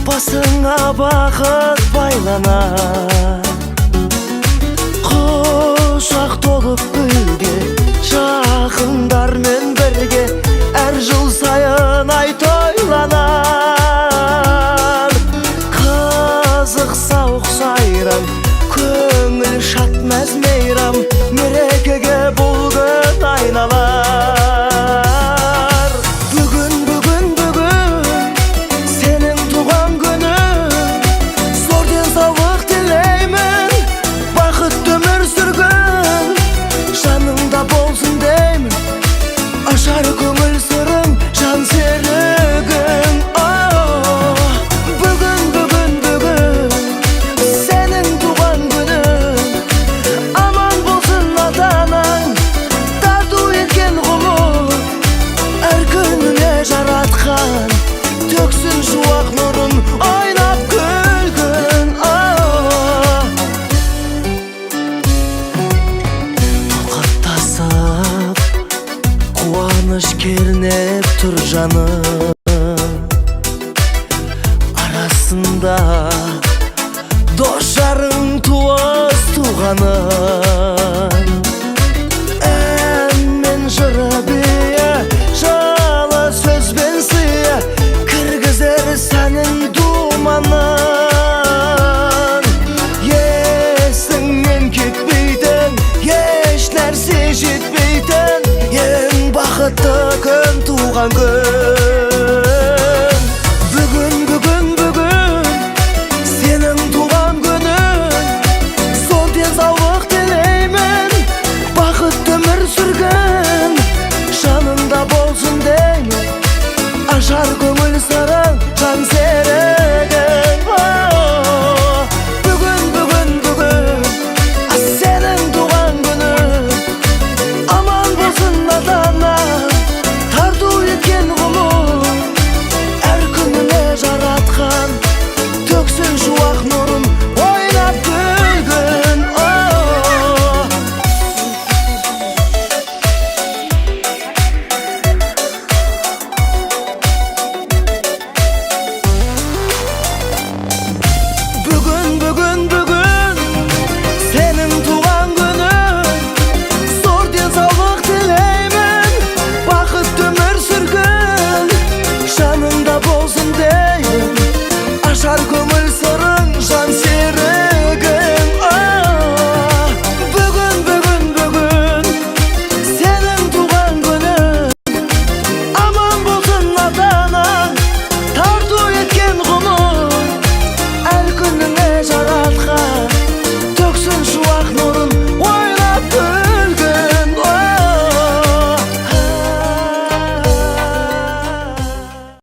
басыңа бақыт байланар, құшақ толып гүлге, жақындармен бірге әр жыл сайын ай тойланар. Қызық сауық сайран, көңіл шат мәз мейрам, мерекеге бұл күн айналар. Бүгін сенің туған күнің, зор денсаулық тілеймін, бақытты өмір сүргін, жаныңда болсын деймін, ашар көңіл сырың, жан серігің. Бүгін сенің туған күнің, аман болсын ата-анаң, тарту еткен ғұмыр, әр күніне жаратқан төксін шуақ нұрын, ойнап күлгін. Тоқаттасып қуаныш кернеп тұр жаным, арасында дос жарың, туыс туғаның. Ән мен жыры бие, жылы сөзбен сыя, кіргізер сәнін думанын. Есіңнен кетпейтін, еш нәрсе жетпейтін, ең бақытты күн туған күн.